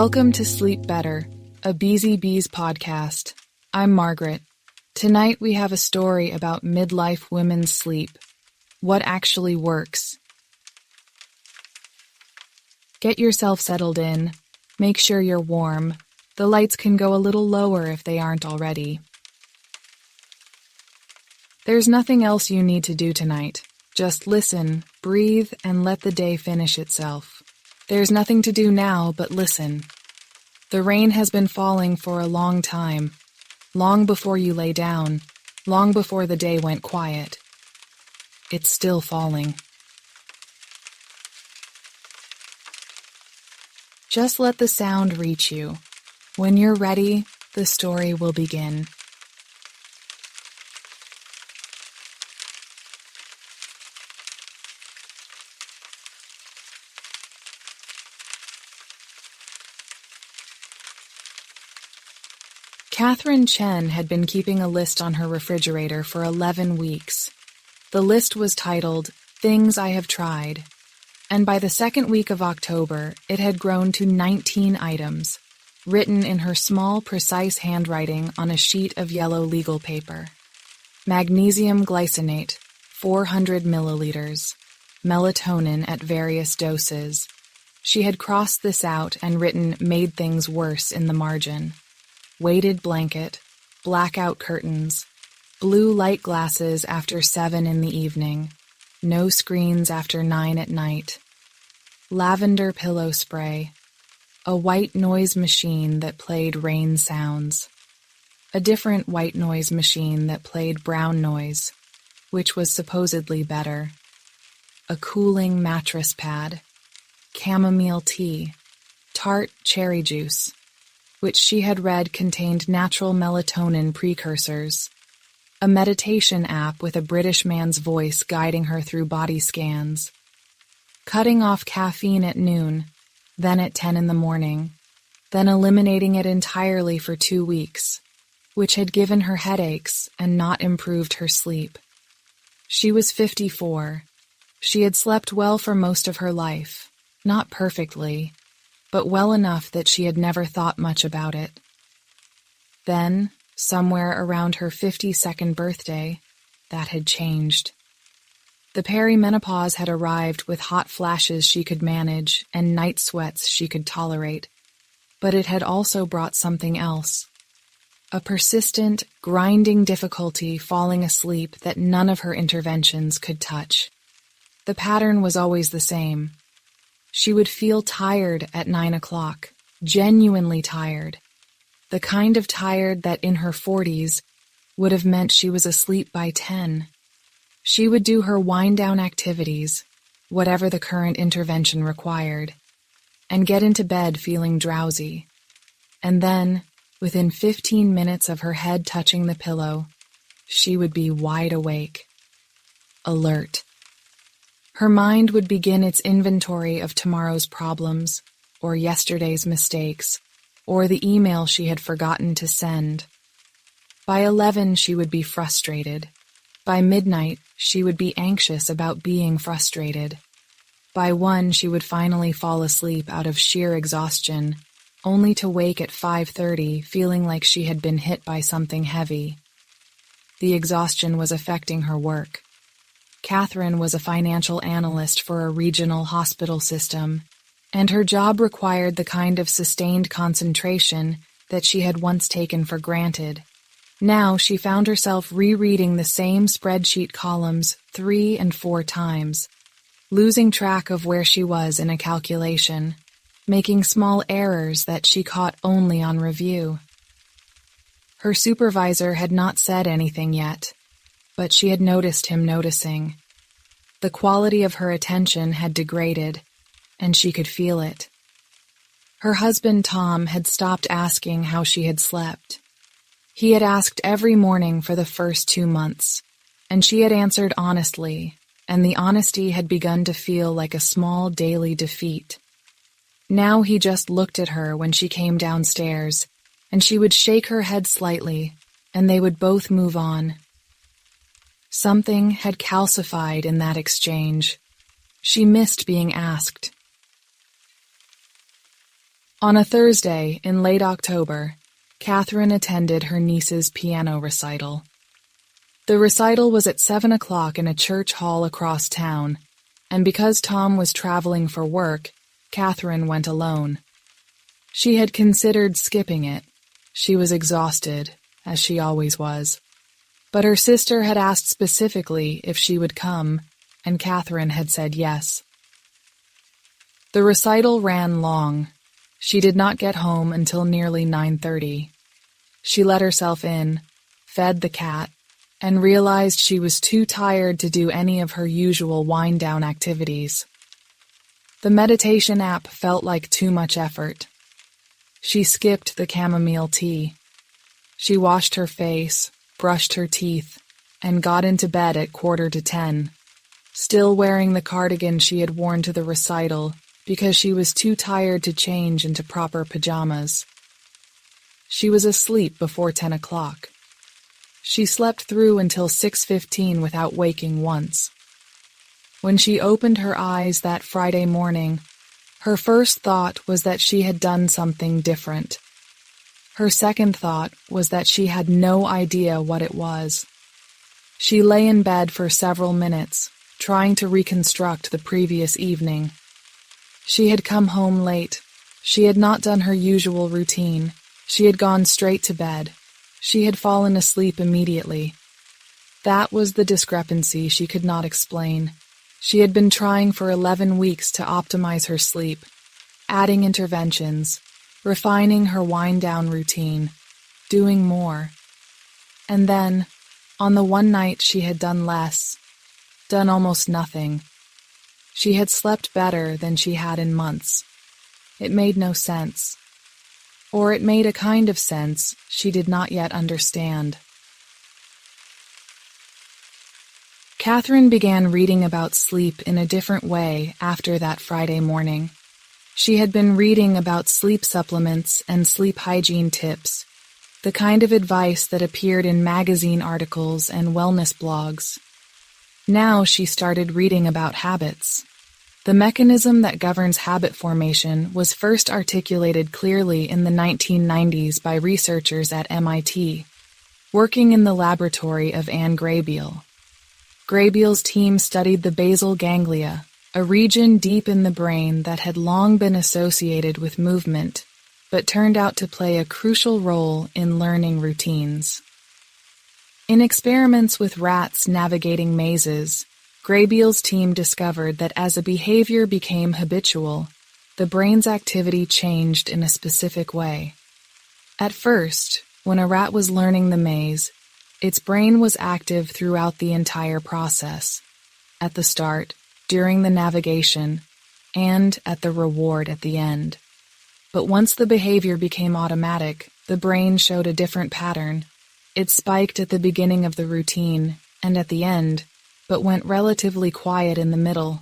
Welcome to Sleep Better, a Beezy Beez podcast. I'm Margaret. Tonight we have a story about midlife women's sleep. What actually works. Get yourself settled in. Make sure you're warm. The lights can go a little lower if they aren't already. There's nothing else you need to do tonight. Just listen, breathe, and let the day finish itself. There's nothing to do now but listen. The rain has been falling for a long time, long before you lay down, long before the day went quiet. It's still falling. Just let the sound reach you. When you're ready, the story will begin. Catherine Chen had been keeping a list on her refrigerator for 11 weeks. The list was titled, Things I Have Tried, and by the second week of October, it had grown to 19 items, written in her small, precise handwriting on a sheet of yellow legal paper. Magnesium glycinate, 400 milliliters. Melatonin at various doses. She had crossed this out and written made things worse in the margin. Weighted blanket, blackout curtains, blue light glasses after 7 in the evening, no screens after 9 at night, lavender pillow spray, a white noise machine that played rain sounds, a different white noise machine that played brown noise, which was supposedly better, a cooling mattress pad, chamomile tea, tart cherry juice, which she had read contained natural melatonin precursors, a meditation app with a British man's voice guiding her through body scans, cutting off caffeine at noon, then at 10 in the morning, then eliminating it entirely for 2 weeks, which had given her headaches and not improved her sleep. She was 54. She had slept well for most of her life, not perfectly, but well enough that she had never thought much about it. Then, somewhere around her 52nd birthday, that had changed. The perimenopause had arrived with hot flashes she could manage and night sweats she could tolerate, but it had also brought something else. A persistent, grinding difficulty falling asleep that none of her interventions could touch. The pattern was always the same. She would feel tired at 9 o'clock, genuinely tired. The kind of tired that in her 40s would have meant she was asleep by 10. She would do her wind-down activities, whatever the current intervention required, and get into bed feeling drowsy. And then, within 15 minutes of her head touching the pillow, she would be wide awake, alert. Her mind would begin its inventory of tomorrow's problems, or yesterday's mistakes, or the email she had forgotten to send. By 11, she would be frustrated. By midnight, she would be anxious about being frustrated. By 1, she would finally fall asleep out of sheer exhaustion, only to wake at 5:30 feeling like she had been hit by something heavy. The exhaustion was affecting her work. Catherine was a financial analyst for a regional hospital system, and her job required the kind of sustained concentration that she had once taken for granted. Now she found herself rereading the same spreadsheet columns 3 and 4 times, losing track of where she was in a calculation, making small errors that she caught only on review. Her supervisor had not said anything yet, but she had noticed him noticing. The quality of her attention had degraded, and she could feel it. Her husband Tom had stopped asking how she had slept. He had asked every morning for the first 2 months, and she had answered honestly, and the honesty had begun to feel like a small daily defeat. Now he just looked at her when she came downstairs, and she would shake her head slightly, and they would both move on. Something had calcified in that exchange. She missed being asked. On a Thursday in late October, Catherine attended her niece's piano recital. The recital was at 7 o'clock in a church hall across town, and because Tom was traveling for work, Catherine went alone. She had considered skipping it. She was exhausted, as she always was. But her sister had asked specifically if she would come, and Catherine had said yes. The recital ran long. She did not get home until nearly 9:30. She let herself in, fed the cat, and realized she was too tired to do any of her usual wind-down activities. The meditation app felt like too much effort. She skipped the chamomile tea. She washed her face, brushed her teeth, and got into bed at 9:45, still wearing the cardigan she had worn to the recital because she was too tired to change into proper pajamas. She was asleep before 10 o'clock. She slept through until 6:15 without waking once. When she opened her eyes that Friday morning, her first thought was that she had done something different. Her second thought was that she had no idea what it was. She lay in bed for several minutes, trying to reconstruct the previous evening. She had come home late. She had not done her usual routine. She had gone straight to bed. She had fallen asleep immediately. That was the discrepancy she could not explain. She had been trying for 11 weeks to optimize her sleep, adding interventions, refining her wind-down routine, doing more. And then, on the one night she had done less, done almost nothing. She had slept better than she had in months. It made no sense. Or it made a kind of sense she did not yet understand. Catherine began reading about sleep in a different way after that Friday morning. She had been reading about sleep supplements and sleep hygiene tips, the kind of advice that appeared in magazine articles and wellness blogs. Now she started reading about habits. The mechanism that governs habit formation was first articulated clearly in the 1990s by researchers at MIT, working in the laboratory of Ann Graybiel. Graybiel's team studied the basal ganglia, a region deep in the brain that had long been associated with movement, but turned out to play a crucial role in learning routines. In experiments with rats navigating mazes, Graybiel's team discovered that as a behavior became habitual, the brain's activity changed in a specific way. At first, when a rat was learning the maze, its brain was active throughout the entire process, at the start, during the navigation, and at the reward at the end. But once the behavior became automatic, the brain showed a different pattern. It spiked at the beginning of the routine and at the end, but went relatively quiet in the middle.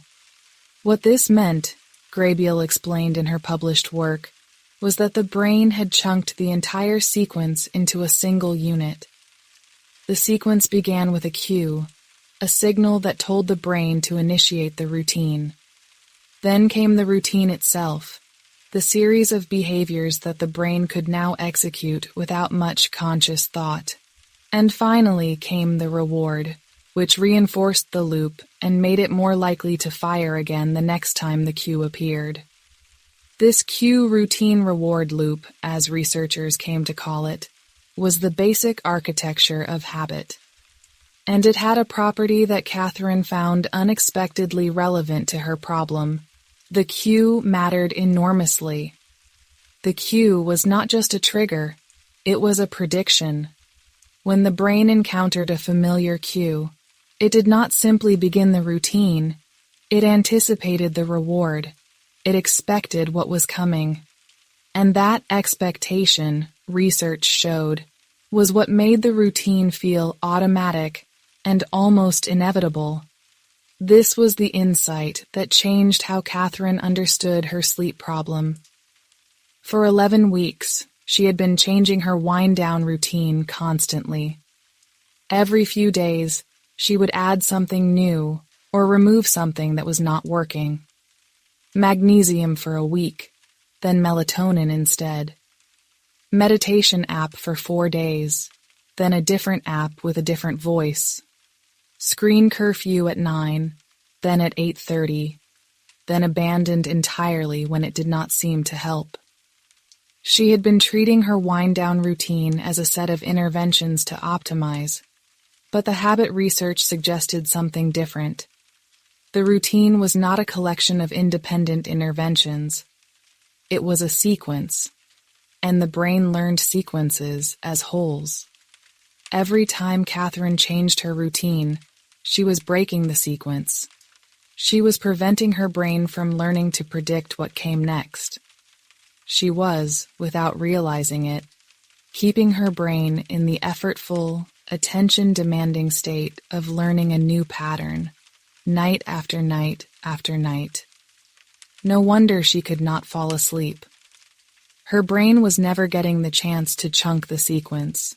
What this meant, Graybiel explained in her published work, was that the brain had chunked the entire sequence into a single unit. The sequence began with a cue, a signal that told the brain to initiate the routine. Then came the routine itself, the series of behaviors that the brain could now execute without much conscious thought. And finally came the reward, which reinforced the loop and made it more likely to fire again the next time the cue appeared. This cue routine reward loop, as researchers came to call it, was the basic architecture of habit. And it had a property that Catherine found unexpectedly relevant to her problem. The cue mattered enormously. The cue was not just a trigger, it was a prediction. When the brain encountered a familiar cue, it did not simply begin the routine, it anticipated the reward. It expected what was coming. And that expectation, research showed, was what made the routine feel automatic and almost inevitable. This was the insight that changed how Catherine understood her sleep problem. For 11 weeks, she had been changing her wind-down routine constantly. Every few days, she would add something new or remove something that was not working. Magnesium for a week, then melatonin instead. Meditation app for 4 days, then a different app with a different voice. Screen curfew at 9, then at 8:30, then abandoned entirely when it did not seem to help. She had been treating her wind-down routine as a set of interventions to optimize, but the habit research suggested something different. The routine was not a collection of independent interventions. It was a sequence, and the brain learned sequences as wholes. Every time Catherine changed her routine, she was breaking the sequence. She was preventing her brain from learning to predict what came next. She was, without realizing it, keeping her brain in the effortful, attention-demanding state of learning a new pattern, night after night after night. No wonder she could not fall asleep. Her brain was never getting the chance to chunk the sequence.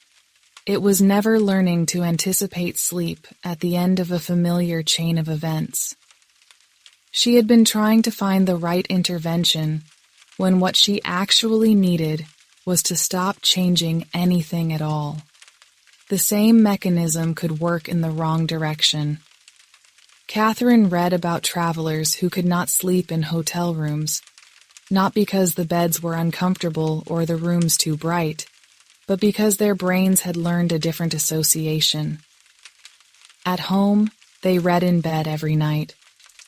It was never learning to anticipate sleep at the end of a familiar chain of events. She had been trying to find the right intervention when what she actually needed was to stop changing anything at all. The same mechanism could work in the wrong direction. Catherine read about travelers who could not sleep in hotel rooms, not because the beds were uncomfortable or the rooms too bright, but because their brains had learned a different association. At home, they read in bed every night.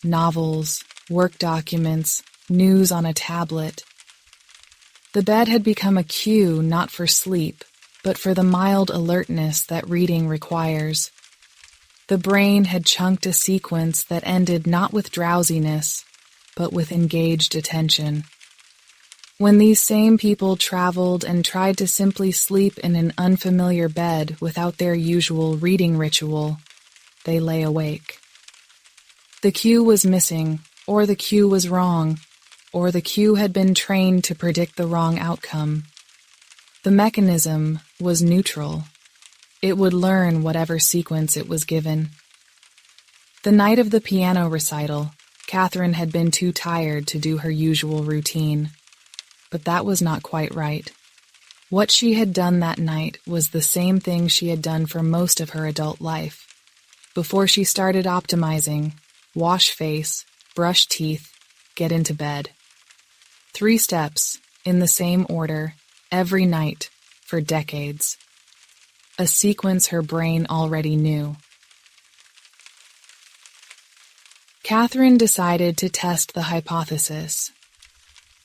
Novels, work documents, news on a tablet. The bed had become a cue not for sleep, but for the mild alertness that reading requires. The brain had chunked a sequence that ended not with drowsiness, but with engaged attention. When these same people traveled and tried to simply sleep in an unfamiliar bed without their usual reading ritual, they lay awake. The cue was missing, or the cue was wrong, or the cue had been trained to predict the wrong outcome. The mechanism was neutral. It would learn whatever sequence it was given. The night of the piano recital, Catherine had been too tired to do her usual routine. But that was not quite right. What she had done that night was the same thing she had done for most of her adult life. Before she started optimizing, wash face, brush teeth, get into bed. 3 steps, in the same order, every night, for decades. A sequence her brain already knew. Catherine decided to test the hypothesis.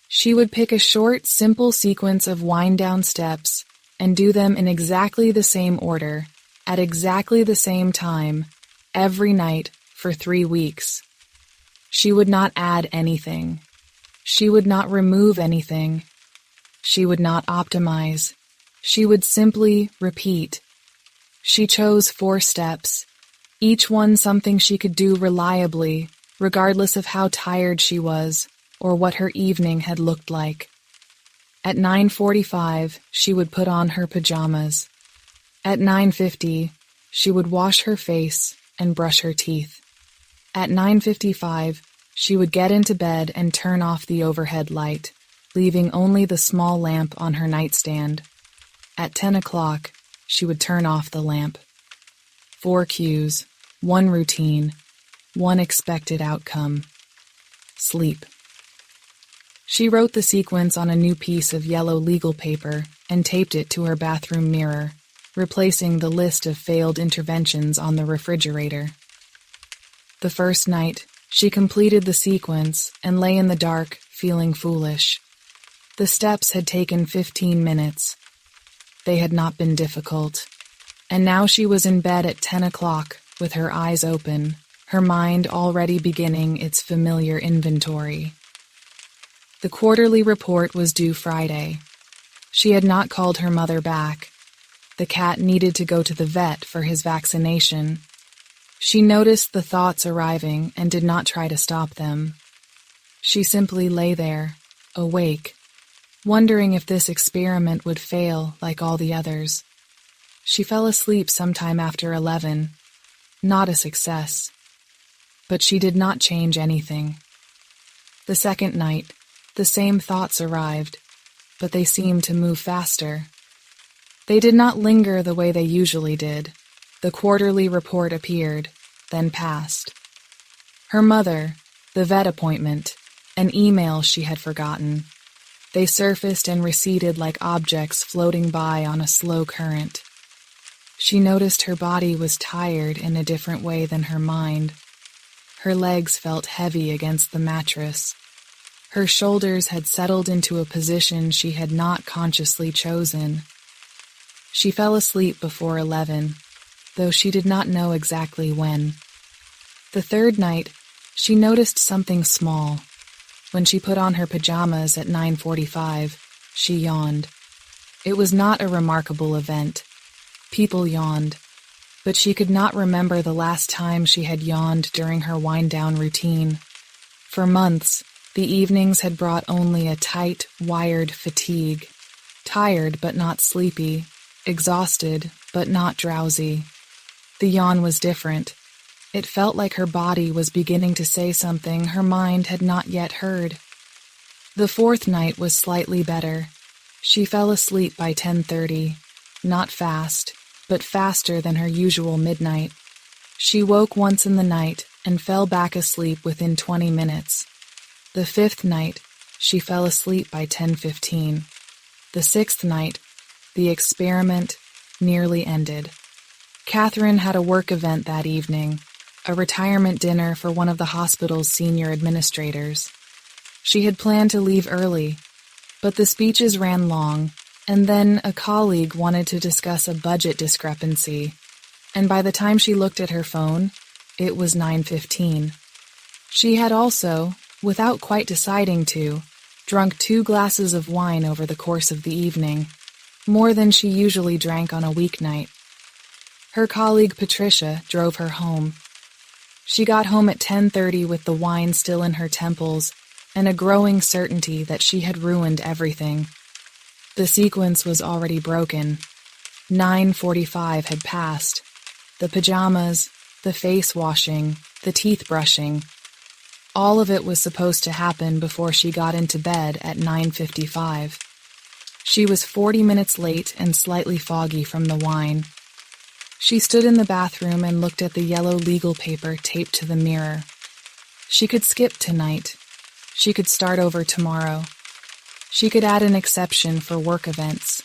She would pick a short, simple sequence of wind-down steps and do them in exactly the same order, at exactly the same time, every night for 3 weeks. She would not add anything. She would not remove anything. She would not optimize. She would simply repeat. She chose 4 steps, each one something she could do reliably, regardless of how tired she was or what her evening had looked like. At 9:45, she would put on her pajamas. At 9:50, she would wash her face and brush her teeth. At 9:55, she would get into bed and turn off the overhead light, leaving only the small lamp on her nightstand. At 10 o'clock, she would turn off the lamp. 4 cues, 1 routine, 1 expected outcome. Sleep. She wrote the sequence on a new piece of yellow legal paper and taped it to her bathroom mirror, replacing the list of failed interventions on the refrigerator. The first night, she completed the sequence and lay in the dark, feeling foolish. The steps had taken 15 minutes. They had not been difficult. And now she was in bed at 10 o'clock with her eyes open, her mind already beginning its familiar inventory. The quarterly report was due Friday. She had not called her mother back. The cat needed to go to the vet for his vaccination. She noticed the thoughts arriving and did not try to stop them. She simply lay there, awake, wondering if this experiment would fail like all the others. She fell asleep sometime after 11. Not a success. But she did not change anything. The second night, The same thoughts arrived, but they seemed to move faster. They did not linger the way they usually did. The quarterly report appeared, then passed. Her mother, the vet appointment, an email she had forgotten. They surfaced and receded like objects floating by on a slow current. She noticed her body was tired in a different way than her mind. Her legs felt heavy against the mattress. Her shoulders had settled into a position she had not consciously chosen. She fell asleep before 11, though she did not know exactly when. The third night, she noticed something small. When she put on her pajamas at 9:45, she yawned. It was not a remarkable event. People yawned, but she could not remember the last time she had yawned during her wind-down routine. For months, the evenings had brought only a tight, wired fatigue. Tired but not sleepy, exhausted but not drowsy. The yawn was different. It felt like her body was beginning to say something her mind had not yet heard. The fourth night was slightly better. She fell asleep by 10:30, not fast, but faster than her usual midnight. She woke once in the night and fell back asleep within 20 minutes. The fifth night, she fell asleep by 10:15. The sixth night, the experiment nearly ended. Catherine had a work event that evening, a retirement dinner for one of the hospital's senior administrators. She had planned to leave early, but the speeches ran long, and then a colleague wanted to discuss a budget discrepancy, and by the time she looked at her phone, it was 9:15. She had also, without quite deciding to, drunk 2 glasses of wine over the course of the evening, more than she usually drank on a weeknight. Her colleague Patricia drove her home. She got home at 10:30 with the wine still in her temples and a growing certainty that she had ruined everything. The sequence was already broken. 9:45 had passed. The pajamas, the face washing, the teeth brushing. All of it was supposed to happen before she got into bed at 9:55. She was 40 minutes late and slightly foggy from the wine. She stood in the bathroom and looked at the yellow legal paper taped to the mirror. She could skip tonight. She could start over tomorrow. She could add an exception for work events.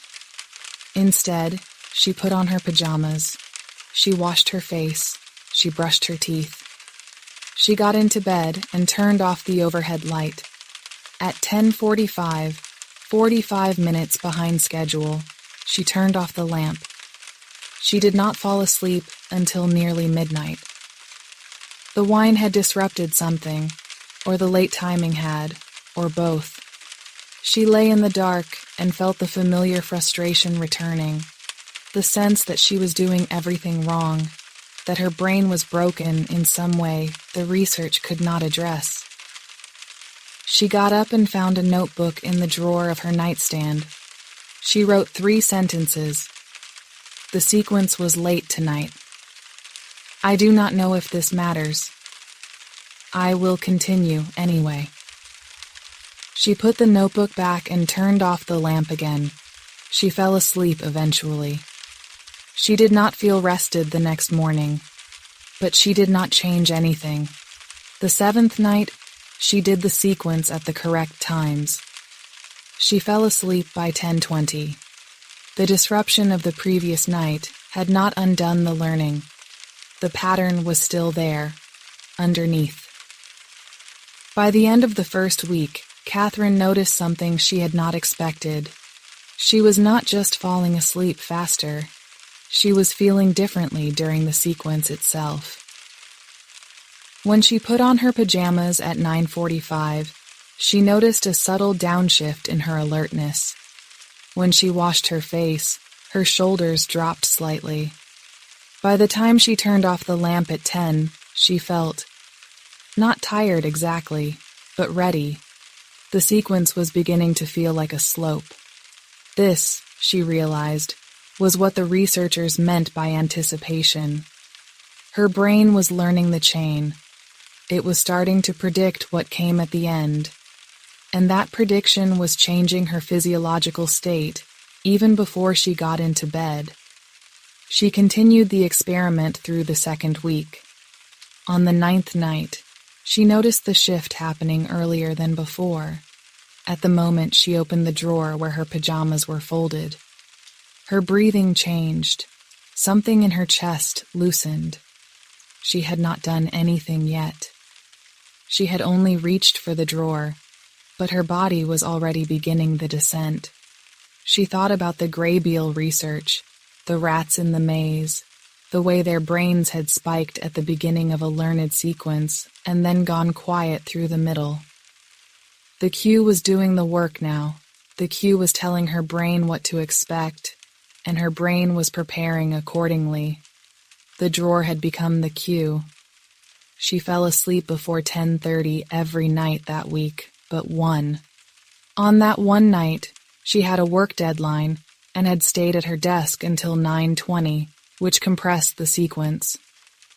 Instead, she put on her pajamas. She washed her face. She brushed her teeth. She got into bed and turned off the overhead light. At 10:45, 45 minutes behind schedule, she turned off the lamp. She did not fall asleep until nearly midnight. The wine had disrupted something, or the late timing had, or both. She lay in the dark and felt the familiar frustration returning, the sense that she was doing everything wrong, that her brain was broken in some way the research could not address. She got up and found a notebook in the drawer of her nightstand. She wrote 3 sentences. The sequence was late tonight. I do not know if this matters. I will continue anyway. She put the notebook back and turned off the lamp again. She fell asleep eventually. She did not feel rested the next morning, but she did not change anything. The 7th night, she did the sequence at the correct times. She fell asleep by 10:20. The disruption of the previous night had not undone the learning. The pattern was still there, underneath. By the end of the first week, Catherine noticed something she had not expected. She was not just falling asleep faster. She was feeling differently during the sequence itself. When she put on her pajamas at 9:45, she noticed a subtle downshift in her alertness. When she washed her face, her shoulders dropped slightly. By the time she turned off the lamp at 10, she felt not tired exactly, but ready. The sequence was beginning to feel like a slope. This, she realized, was what the researchers meant by anticipation. Her brain was learning the chain. It was starting to predict what came at the end. and that prediction was changing her physiological state even before she got into bed. She continued the experiment through the second week. On the 9th night, she noticed the shift happening earlier than before. At the moment she opened the drawer where her pajamas were folded. Her breathing changed. Something in her chest loosened. She had not done anything yet. She had only reached for the drawer, but her body was already beginning the descent. She thought about the Graybiel research, the rats in the maze, the way their brains had spiked at the beginning of a learned sequence and then gone quiet through the middle. The cue was doing the work now. The cue was telling her brain what to expect, and her brain was preparing accordingly. The drawer had become the cue. She fell asleep before 10:30 every night that week, but one. On that one night, she had a work deadline and had stayed at her desk until 9:20, which compressed the sequence.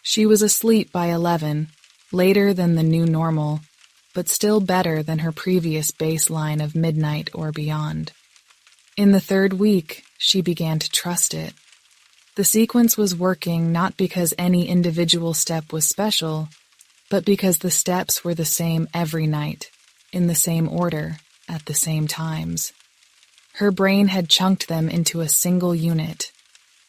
She was asleep by 11, later than the new normal, but still better than her previous baseline of midnight or beyond. In the third week, she began to trust it. The sequence was working not because any individual step was special, but because the steps were the same every night, in the same order, at the same times. Her brain had chunked them into a single unit.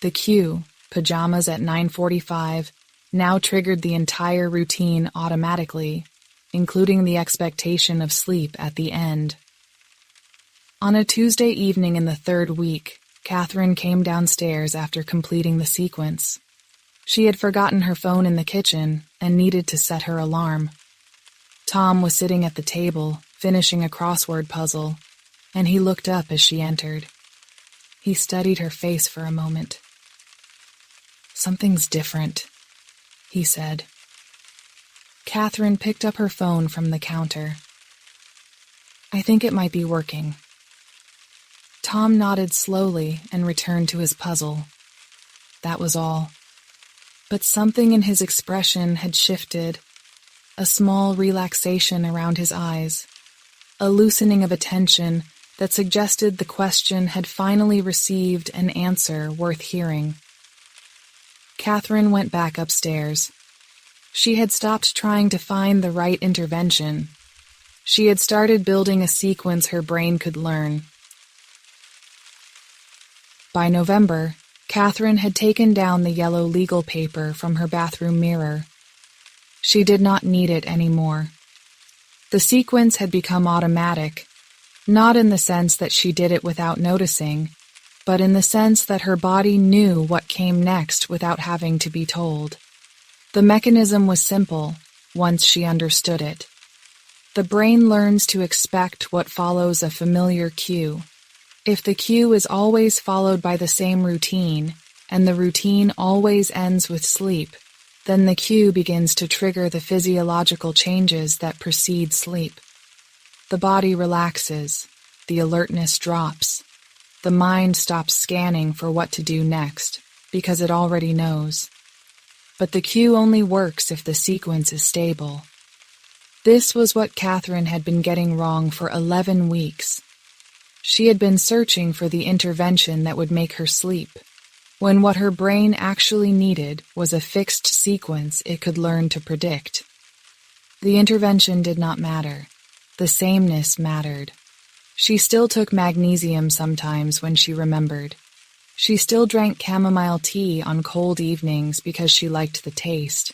The cue, pajamas at 9:45, now triggered the entire routine automatically, including the expectation of sleep at the end. On a Tuesday evening in the third week, Catherine came downstairs after completing the sequence. She had forgotten her phone in the kitchen and needed to set her alarm. Tom was sitting at the table, finishing a crossword puzzle, and he looked up as she entered. He studied her face for a moment. "Something's different," he said. Catherine picked up her phone from the counter. "I think it might be working." Tom nodded slowly and returned to his puzzle. That was all. But something in his expression had shifted. A small relaxation around his eyes. A loosening of attention that suggested the question had finally received an answer worth hearing. Catherine went back upstairs. She had stopped trying to find the right intervention. She had started building a sequence her brain could learn. By November, Catherine had taken down the yellow legal paper from her bathroom mirror. She did not need it anymore. The sequence had become automatic, not in the sense that she did it without noticing, but in the sense that her body knew what came next without having to be told. The mechanism was simple, once she understood it. The brain learns to expect what follows a familiar cue. If the cue is always followed by the same routine, and the routine always ends with sleep, then the cue begins to trigger the physiological changes that precede sleep. The body relaxes, the alertness drops. The mind stops scanning for what to do next, because it already knows. But the cue only works if the sequence is stable. This was what Catherine had been getting wrong for 11 weeks. She had been searching for the intervention that would make her sleep, when what her brain actually needed was a fixed sequence it could learn to predict. The intervention did not matter. The sameness mattered. She still took magnesium sometimes when she remembered. She still drank chamomile tea on cold evenings because she liked the taste.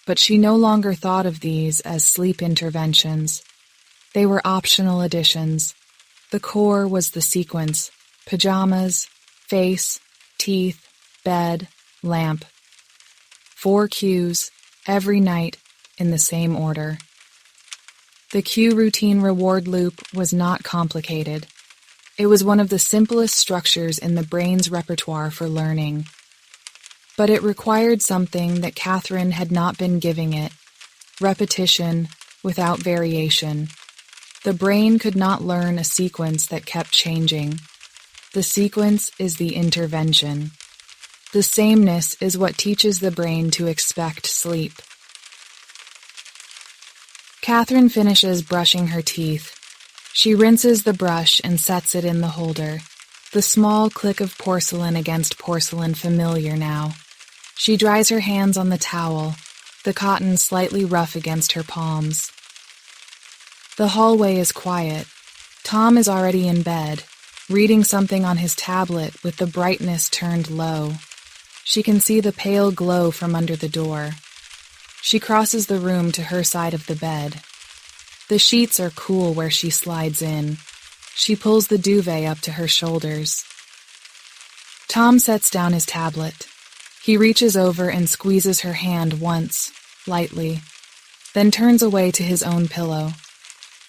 But she no longer thought of these as sleep interventions. They were optional additions. The core was the sequence: pajamas, face, teeth, bed, lamp. 4 cues, every night, in the same order. The cue routine reward loop was not complicated. It was one of the simplest structures in the brain's repertoire for learning. But it required something that Catherine had not been giving it: repetition without variation. The brain could not learn a sequence that kept changing. The sequence is the intervention. The sameness is what teaches the brain to expect sleep. Catherine finishes brushing her teeth. She rinses the brush and sets it in the holder, the small click of porcelain against porcelain familiar now. She dries her hands on the towel, the cotton slightly rough against her palms. The hallway is quiet. Tom is already in bed, reading something on his tablet with the brightness turned low. She can see the pale glow from under the door. She crosses the room to her side of the bed. The sheets are cool where she slides in. She pulls the duvet up to her shoulders. Tom sets down his tablet. He reaches over and squeezes her hand once, lightly, then turns away to his own pillow.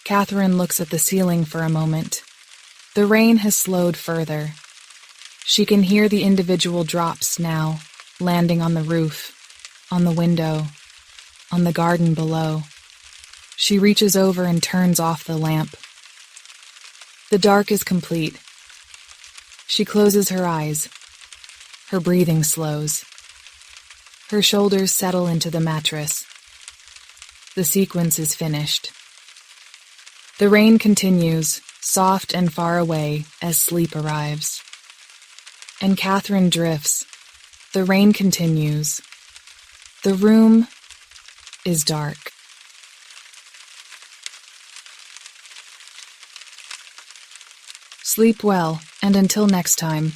Catherine looks at the ceiling for a moment. The rain has slowed further. She can hear the individual drops now, landing on the roof, on the window, on the garden below. She reaches over and turns off the lamp. The dark is complete. She closes her eyes. Her breathing slows. Her shoulders settle into the mattress. The sequence is finished. The rain continues, soft and far away, as sleep arrives. And Catherine drifts. The rain continues. The room is dark. Sleep well, and until next time.